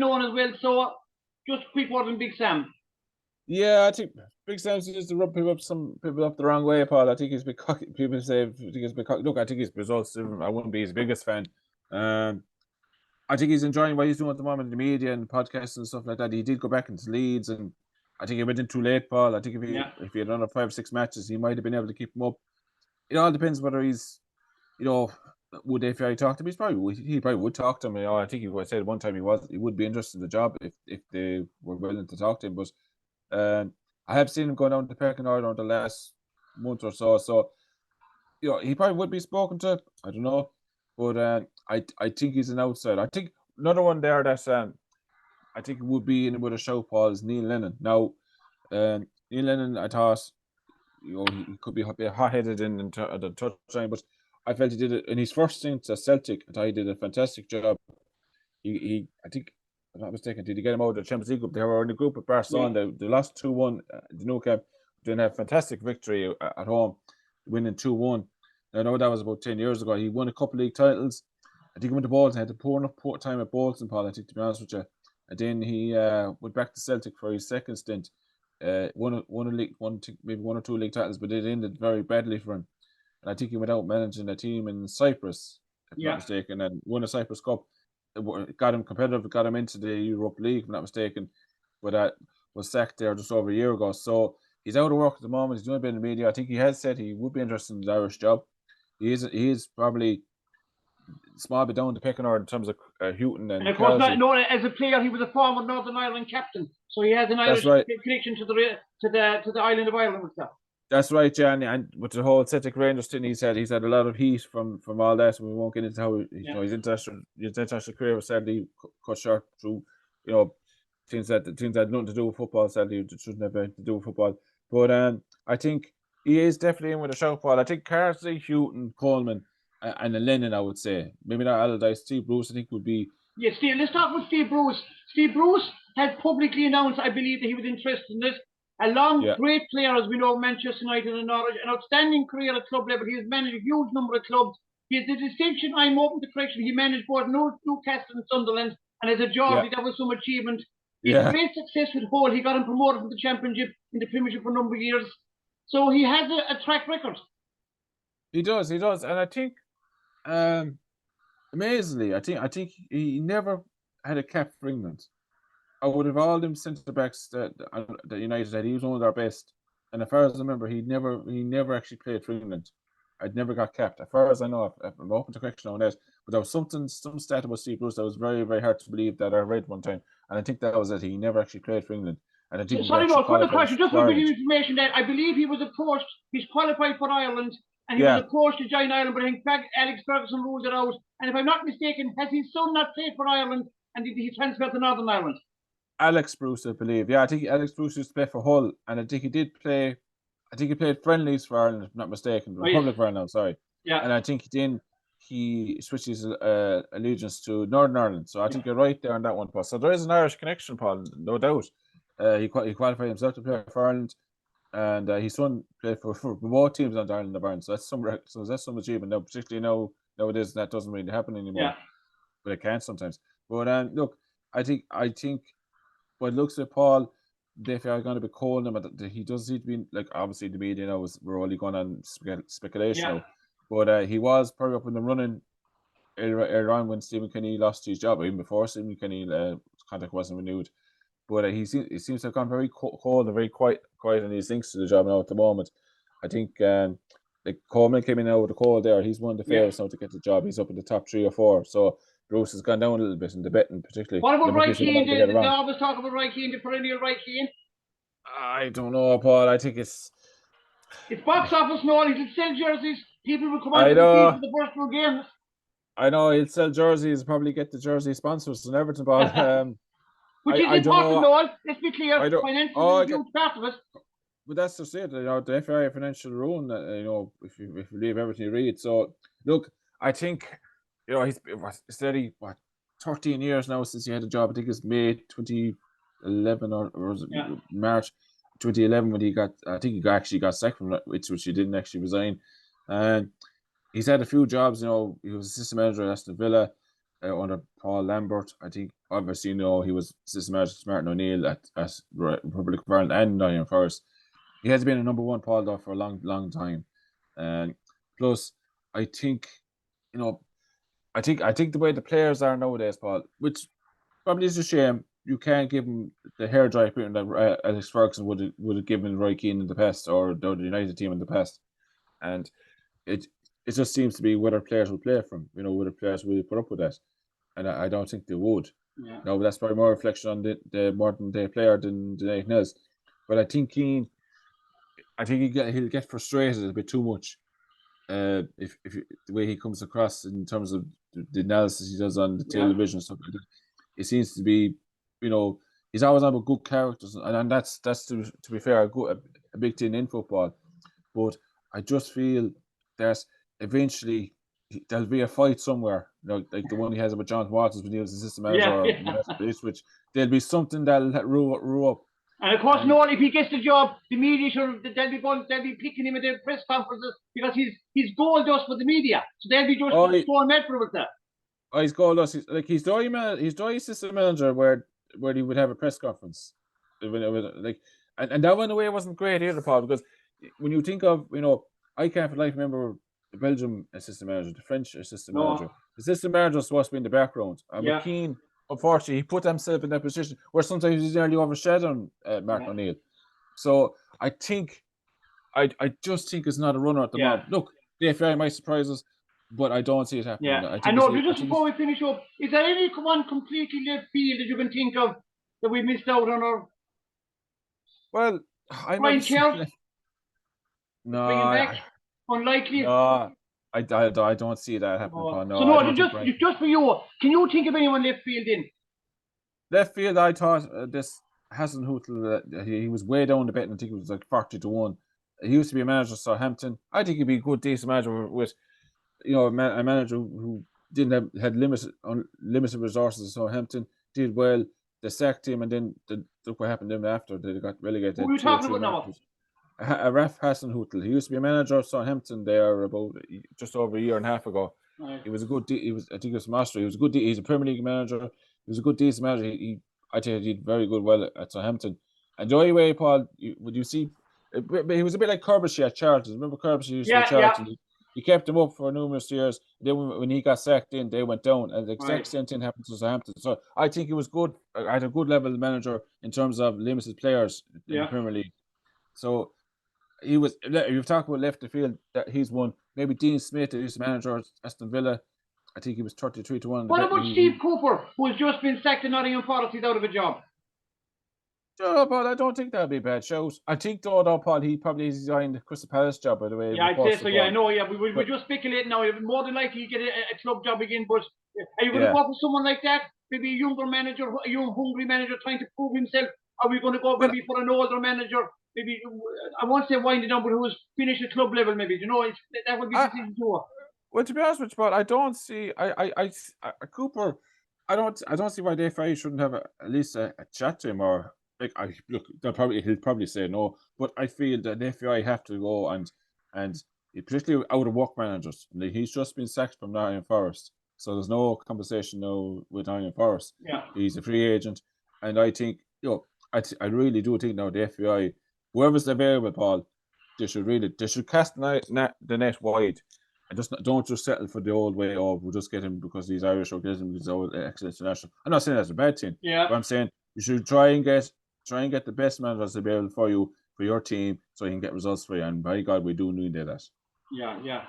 well known as well. So just quick word on Big Sam. Yeah, I think Big Sam used to rub some people up the wrong way, Paul. I think he's been cocky. People say he's been cocky. Look, I think his results. I wouldn't be his biggest fan. I think he's enjoying what he's doing at the moment in the media and podcasts and stuff like that. He did go back into Leeds, and I think he went in too late, Paul. I think if he had done 5 or 6 matches, he might have been able to keep him up. It all depends whether he's, would FAI talk to him? He probably would talk to him. I think he said one time he would be interested in the job if they were willing to talk to him. But I have seen him go down the pecking order over the last month or so. So he probably would be spoken to. I don't know, but I think he's an outsider. I think another one there that I think would be in with a show, Paul, is Neil Lennon. Now, Neil Lennon, I thought he could be a bit hot-headed in the touchline, but I felt he did it in his first stint at Celtic. I thought he did a fantastic job. I think, if I'm not mistaken, did he get him out of the Champions League group? They were in the group with Barcelona. They lost 2-1. The Nou Camp didn't have a fantastic victory at home, winning 2-1. I know that was about 10 years ago. He won a couple of league titles. I think he went to Bolton, had a poor enough time at Bolton, Paul, I think, to be honest with you. And then he went back to Celtic for his second stint. Won a league, maybe 1 or 2 league titles, but it ended very badly for him. And I think he went out managing a team in Cyprus, if I'm not mistaken, and won a Cyprus Cup. It got him competitive, got him into the Europe League, if I'm not mistaken. But was sacked there just over a year ago. So he's out of work at the moment. He's doing a bit in the media. I think he has said he would be interested in the Irish job. He is probably small bit down the pecking order in terms of Houghton and of course, not known as a player, he was a former Northern Ireland captain, so he has an Irish connection to the island of Ireland and stuff. That's right, Jan. And with the whole Celtic Rangers thing, he's had a lot of heat from all that. And we won't get into how his international career was sadly cut short through things that had nothing to do with football. Sadly, it shouldn't have anything to do with football. But I think he is definitely in with a shout, Paul. I think Carsley, Houghton, Coleman, and Lennon, I would say. Maybe not Allardyce. Steve Bruce, I think, would be. Yeah, Steve. Let's talk with Steve Bruce. Steve Bruce has publicly announced, I believe, that he was interested in this. Great player, as we know, Manchester United and Norwich, an outstanding career at club level. He has managed a huge number of clubs. He has the distinction, I'm open to correction, he managed both Newcastle and Sunderland, and as a Geordie, that was some achievement. He had great success with Hull. He got him promoted from the Championship in the Premiership for a number of years. So he has a track record. He does, and I think, amazingly, I think he never had a cap for England. I would have all them centre backs that United had. He was one of their best, and as far as I remember, he never actually played for England. I'd never got capped, as far as I know. I'm open to correction on that, but there was some stat about Steve Bruce that was very, very hard to believe that I read one time, and I think that was that he never actually played for England. And I think sorry, no, for the question, just for the information that I believe he was approached. He's qualified for Ireland, and he was approached to join Ireland, but I think Alex Ferguson ruled it out. And if I'm not mistaken, has his son not played for Ireland, and did he transfer to Northern Ireland? Alex Bruce, I believe. Yeah, I think Alex Bruce used to play for Hull, and I think he did play. I think he played friendlies for Ireland, if I'm not mistaken. Republic of Ireland, sorry. Yeah. And I think he switched his allegiance to Northern Ireland. So I think you're right there on that one, Paul. So there is an Irish connection, Paul, no doubt. He qualified himself to play for Ireland, and his son played for both teams on Ireland of Ireland. So that's some achievement now, particularly nowadays that doesn't really happen anymore. Yeah. But it can sometimes. But look, I think what looks at Paul, they are going to be calling him. He does seem to be, like, obviously the media now we're only going on speculation now. But he was probably up in the running earlier on when Stephen Kenny lost his job, even before Stephen Kenny contract wasn't renewed. But he seems to have gone very cold and very quiet in his links to the job now at the moment. I think like Coleman came in out of the cold there. He's one of the favourites now to get the job. He's up in the top 3 or 4. So Bruce has gone down a little bit in the betting, particularly. What about Roy Keane? They always talk about Roy Keane, the perennial Roy Keane. I don't know, Paul. I think it's box office now. He'll sell jerseys. People will come on to the first 2 games. I know he'll sell jerseys, probably get the jersey sponsors and everything, Paul. Which is important, Noel. Let's be clear. Financial is a huge part of it. But that's just it. The FAI financial ruin. If you believe everything you read. So look, I think he's steady. 13 years now since he had a job. I think it's May 2011 or was it March 2011 when he got. I think he actually got sacked from which he didn't actually resign. And he's had a few jobs. He was assistant manager at Aston Villa. under Paul Lambert. I think obviously he was assistant manager to Martin O'Neill at Republic of Ireland and Nottingham Forest. He has been a number one Paul though for a long time, and plus I think I think the way the players are nowadays, Paul, which probably is a shame. You can't give him the hair dry treatment that Alex Ferguson would have given Roy Keane in the past or the United team in the past, and it just seems to be whether players will play from whether players will put up with that, and I don't think they would. Yeah. No, but that's probably more reflection on the modern day player than anything else. But I think Keane, he'll get frustrated a bit too much. If the way he comes across in terms of the analysis he does on the television and stuff like that, it seems to be, he's always on about good characters, and that's to be fair a big thing in football. But I just feel that eventually there'll be a fight somewhere, like the one he has with John Waters when he was assistant manager, which there'll be something that'll row up. And of course, if he gets the job, the media they'll be picking him at the press conferences because he's gold dust for the media. So they'll be just throwing Medford with that. Oh, he's gold dust. He's the only assistant manager where he would have a press conference. When it was and that one away wasn't great either, Paul, because when you think of I can't for life remember the Belgium assistant manager, the French assistant manager. The assistant manager was supposed to be in the background. But Keane, unfortunately, he put himself in that position where sometimes he's nearly overshadowing Martin O'Neill. So I just think it's not a runner at the moment. Look, the FAI might surprise us, but I don't see it happening. Yeah, I know. Just before we finish up, is there anyone completely left field that you can think of that we missed out on? Or well, Brian Kelly? No, bring him back? Unlikely. No, I don't see that happening. No, so just for you, can you think of anyone left field in? Left field, I thought this Hasenhüttl, he was way down the bet, and I think it was like 40-1. He used to be a manager of Southampton. I think he'd be a good, decent manager with, a manager who had limited resources at Southampton, did well. They sacked him, and then look what happened to them after they got relegated. Who are you talking about now? Rep Hasenhüttl. He used to be a manager of Southampton there about just over a year and a half ago. Right. He was a good. I think he was master. He was a good. He's a Premier League manager. He was a good, decent manager. I think he did very well at Southampton. And the only way, Paul, would you see? He was a bit like Kerbishy at Charlton. Remember Kerbishy used to be at Charlton? Yeah. He kept him up for numerous years. Then when he got sacked in, they went down. And the exact same thing happened to Southampton. So I think he was good at a good level manager in terms of limited players in the Premier League. So he was. You've talked about left the field. That he's one. Maybe Dean Smith, who's the manager of Aston Villa. I think he was 33-1. What about Steve Cooper, who has just been sacked in Nottingham Forest? He's out of a job. No, Paul, I don't think that'd be a bad shout. I think though, Paul, he probably designed the Crystal Palace job, by the way. Yeah, I'd say so. Yeah, I know. Yeah, we're just speculating now. More than likely, you get a club job again. But are you going to go for someone like that? Maybe a younger manager, a young, hungry manager trying to prove himself. Are we going to go maybe for an older manager? Maybe I won't say winding down, but who's finished at club level? Maybe that would be the decision to. Well, to be honest with you, Paul, I don't see. Cooper. I don't see why the FA shouldn't have at least a chat to him or. He'll probably say no, but I feel that the FAI have to go and particularly out of work managers. He's just been sacked from Nottingham Forest, so there's no conversation now with Nottingham Forest. Yeah, he's a free agent, and I think I really do think now the FAI, whoever's available, Paul, they should cast the net wide. And don't just settle for the old way of we'll just get him because he's Irish or get him because he's excellent international. I'm not saying that's a bad thing. Yeah, but I'm saying you should try and get the best managers available for your team so you can get results for you. And by God, we do need that. Yeah.